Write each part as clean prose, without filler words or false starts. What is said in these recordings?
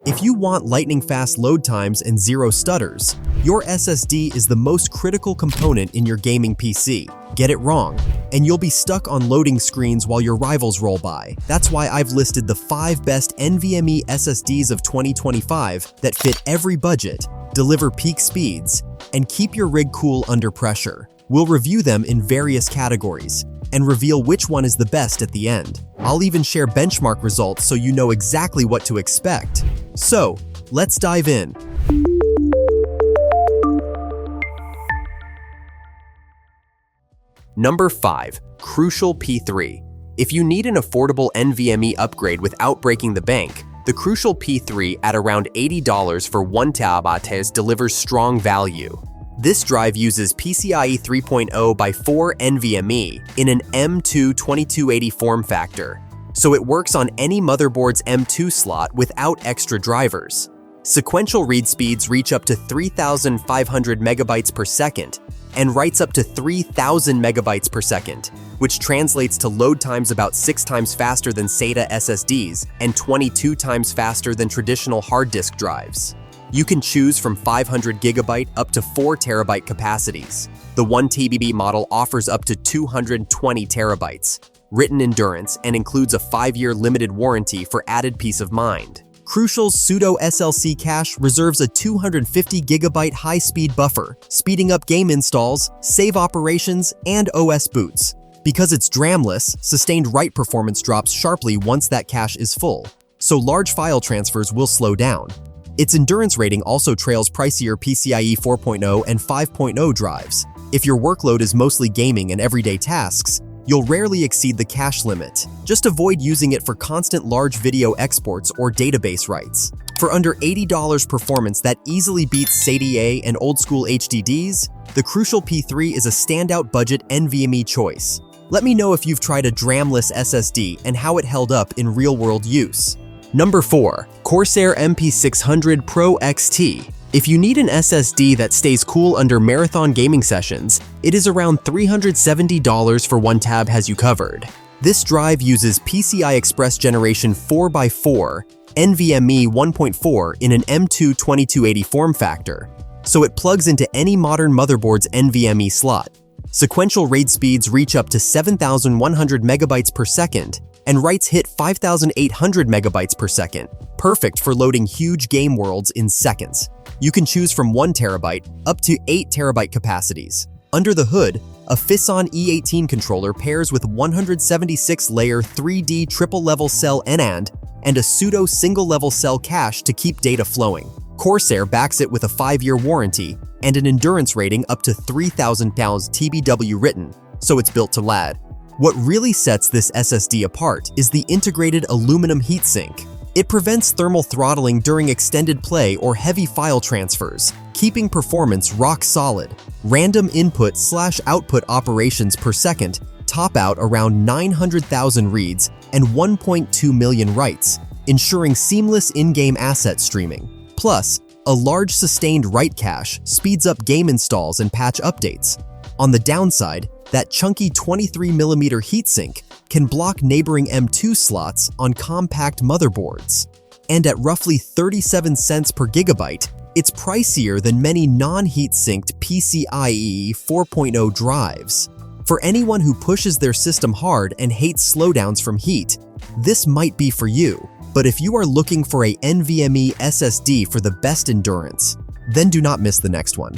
If you want lightning-fast load times and zero stutters, your SSD is the most critical component in your gaming PC. Get it wrong, and you'll be stuck on loading screens while your rivals roll by. That's why I've listed the 5 best NVMe SSDs of 2025 that fit every budget, deliver peak speeds, and keep your rig cool under pressure. We'll review them in various categories and reveal which one is the best at the end. I'll even share benchmark results so you know exactly what to expect. So, let's dive in. Number 5. Crucial P3. If you need an affordable NVMe upgrade without breaking the bank, the Crucial P3 at around $80 for 1 TB delivers strong value. This drive uses PCIe 3.0x4 NVMe in an M2 2280 form factor, so it works on any motherboard's M2 slot without extra drivers. Sequential read speeds reach up to 3,500 megabytes per second and writes up to 3,000 megabytes per second, which translates to load times about 6 times faster than SATA SSDs and 22 times faster than traditional hard disk drives. You can choose from 500 GB up to 4 TB capacities. The 1 TB model offers up to 220 TB, written endurance, and includes a 5-year limited warranty for added peace of mind. Crucial's pseudo SLC cache reserves a 250 GB high-speed buffer, speeding up game installs, save operations, and OS boots. Because it's DRAM-less, sustained write performance drops sharply once that cache is full, so large file transfers will slow down. Its endurance rating also trails pricier PCIe 4.0 and 5.0 drives. If your workload is mostly gaming and everyday tasks, you'll rarely exceed the cache limit. Just avoid using it for constant large video exports or database writes. For under $80 performance that easily beats SATA and old-school HDDs, the Crucial P3 is a standout budget NVMe choice. Let me know if you've tried a DRAM-less SSD and how it held up in real-world use. Number 4. Corsair MP600 Pro XT. If you need an SSD that stays cool under marathon gaming sessions, it is around $370 for 1 TB has you covered. This drive uses PCI Express Generation 4x4 NVMe 1.4 in an M2 2280 form factor, so it plugs into any modern motherboard's NVMe slot. Sequential RAID speeds reach up to 7,100 megabytes per second, and writes hit 5,800 megabytes per second, perfect for loading huge game worlds in seconds. You can choose from 1 TB up to 8 TB capacities. Under the hood, a FISON E18 controller pairs with 176-layer 3D triple-level cell NAND and a pseudo single-level cell cache to keep data flowing. Corsair backs it with a 5-year warranty and an endurance rating up to 3,000 pounds TBW written, so it's built to last. What really sets this SSD apart is the integrated aluminum heatsink. It prevents thermal throttling during extended play or heavy file transfers, keeping performance rock solid. Random input/output operations per second top out around 900,000 reads and 1.2 million writes, ensuring seamless in-game asset streaming. Plus, a large sustained write cache speeds up game installs and patch updates. On the downside, that chunky 23mm heatsink can block neighboring M2 slots on compact motherboards. And at roughly 37 cents per gigabyte, it's pricier than many non-heat-synced PCIe 4.0 drives. For anyone who pushes their system hard and hates slowdowns from heat, this might be for you. But if you are looking for a NVMe SSD for the best endurance, then do not miss the next one.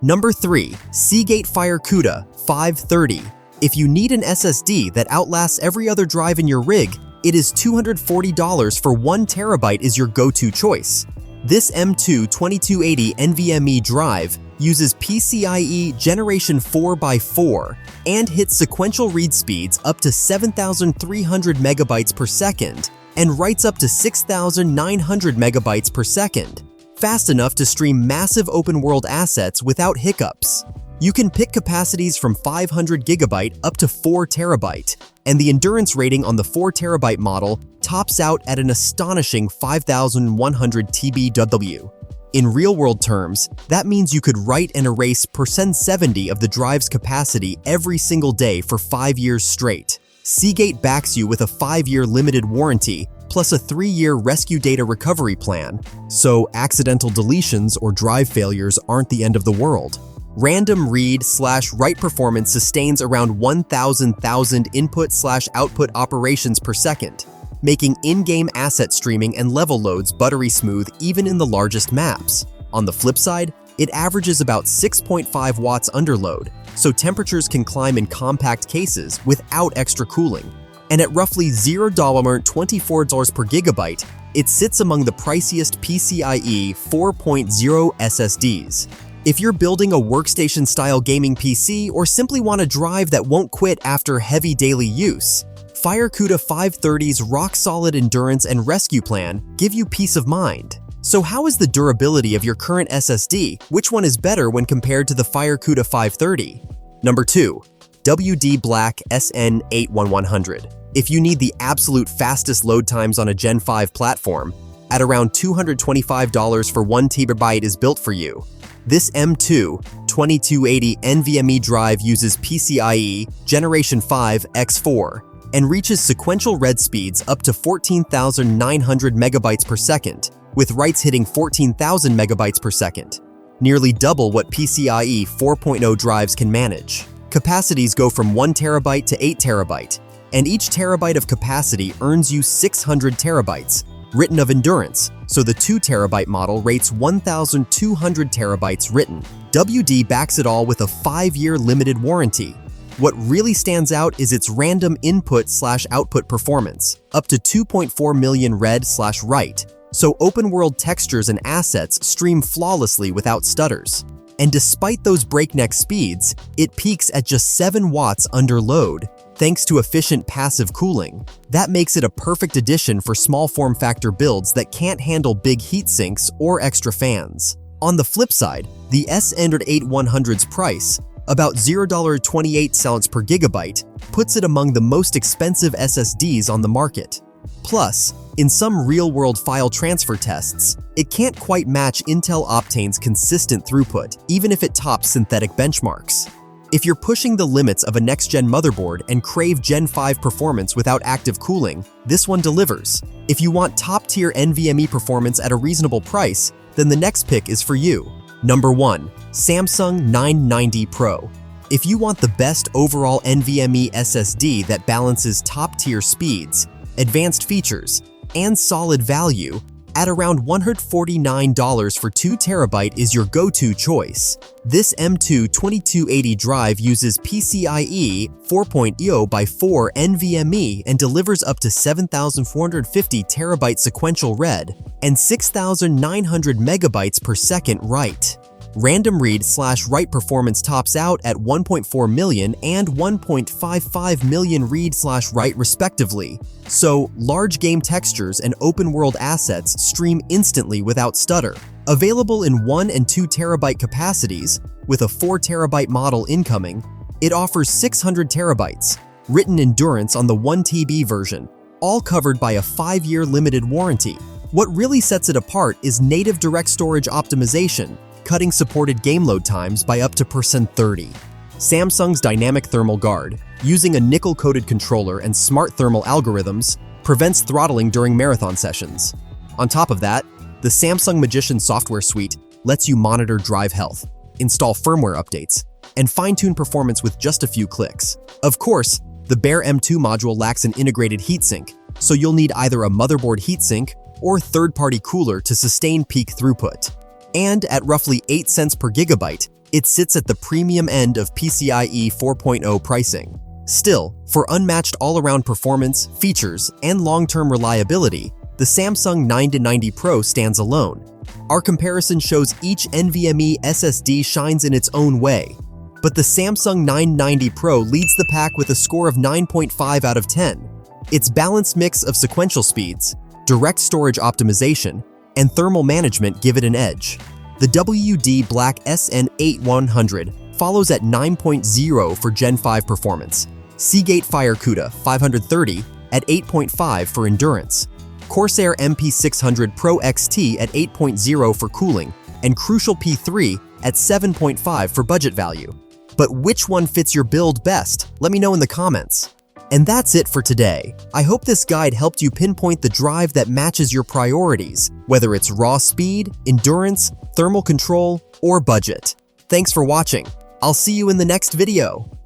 Number 3. Seagate FireCuda 530. If you need an SSD that outlasts every other drive in your rig, it is $240 for 1 TB is your go-to choice. This M2 2280 NVMe drive uses PCIe Generation 4x4 and hits sequential read speeds up to 7,300 megabytes per second and writes up to 6,900 megabytes per second. Fast enough to stream massive open-world assets without hiccups. You can pick capacities from 500 GB up to 4 TB, and the endurance rating on the 4 TB model tops out at an astonishing 5,100 TBW. In real-world terms, that means you could write and erase %70 of the drive's capacity every single day for 5 years straight. Seagate backs you with a 5-year limited warranty plus a 3-year rescue data recovery plan, so accidental deletions or drive failures aren't the end of the world. Random read/write performance sustains around 1,000 input/output operations per second, making in-game asset streaming and level loads buttery smooth even in the largest maps. On the flip side, it averages about 6.5 watts underload, so temperatures can climb in compact cases without extra cooling. And at roughly $24 per gigabyte, it sits among the priciest PCIe 4.0 SSDs. If you're building a workstation-style gaming PC or simply want a drive that won't quit after heavy daily use, FireCuda 530's rock-solid endurance and rescue plan give you peace of mind. So how is the durability of your current SSD? Which one is better when compared to the FireCuda 530? Number 2. WD Black SN8100. If you need the absolute fastest load times on a Gen 5 platform, at around $225 for 1 TB is built for you. This M2 2280 NVMe drive uses PCIe Generation 5 X4 and reaches sequential read speeds up to 14,900 megabytes per second, with writes hitting 14,000 megabytes per second, nearly double what PCIe 4.0 drives can manage. Capacities go from 1 terabyte to 8 terabyte, and each terabyte of capacity earns you 600 terabytes, written of endurance, so the 2 terabyte model rates 1,200 terabytes written. WD backs it all with a 5-year limited warranty. What really stands out is its random input/output performance, up to 2.4 million read/write, so open-world textures and assets stream flawlessly without stutters. And despite those breakneck speeds, it peaks at just 7 watts under load, thanks to efficient passive cooling. That makes it a perfect addition for small form factor builds that can't handle big heat sinks or extra fans. On the flip side, the SN8100's price, about $0.28 per gigabyte, puts it among the most expensive SSDs on the market. Plus, in some real-world file transfer tests, it can't quite match Intel Optane's consistent throughput, even if it tops synthetic benchmarks. If you're pushing the limits of a next-gen motherboard and crave Gen 5 performance without active cooling, this one delivers. If you want top-tier NVMe performance at a reasonable price, then the next pick is for you. Number 1. Samsung 990 Pro. If you want the best overall NVMe SSD that balances top-tier speeds, advanced features, and solid value, at around $149 for 2 terabyte is your go-to choice. This M2 2280 drive uses PCIe 4.0 by 4 NVMe and delivers up to 7,450 terabyte sequential read and 6,900 megabytes per second write. Random read/write performance tops out at 1.4 million and 1.55 million read/write respectively, so large game textures and open-world assets stream instantly without stutter. Available in 1 and 2 terabyte capacities, with a 4 terabyte model incoming, it offers 600 terabytes, written endurance on the 1 TB version, all covered by a 5-year limited warranty. What really sets it apart is native DirectStorage optimization, cutting supported game load times by up to 30%. Samsung's Dynamic Thermal Guard, using a nickel-coated controller and smart thermal algorithms, prevents throttling during marathon sessions. On top of that, the Samsung Magician software suite lets you monitor drive health, install firmware updates, and fine-tune performance with just a few clicks. Of course, the bare M2 module lacks an integrated heatsink, so you'll need either a motherboard heatsink or third-party cooler to sustain peak throughput. And at roughly 8 cents per gigabyte, it sits at the premium end of PCIe 4.0 pricing. Still, for unmatched all-around performance, features, and long-term reliability, the Samsung 990 Pro stands alone. Our comparison shows each NVMe SSD shines in its own way, but the Samsung 990 Pro leads the pack with a score of 9.5 out of 10. Its balanced mix of sequential speeds, DirectStorage optimization, and thermal management give it an edge. The WD Black SN8100 follows at 9.0 for Gen 5 performance, Seagate FireCuda 530 at 8.5 for endurance, Corsair MP600 Pro XT at 8.0 for cooling, and Crucial P3 at 7.5 for budget value. But which one fits your build best? Let me know in the comments. And that's it for today. I hope this guide helped you pinpoint the drive that matches your priorities, whether it's raw speed, endurance, thermal control, or budget. Thanks for watching. I'll see you in the next video.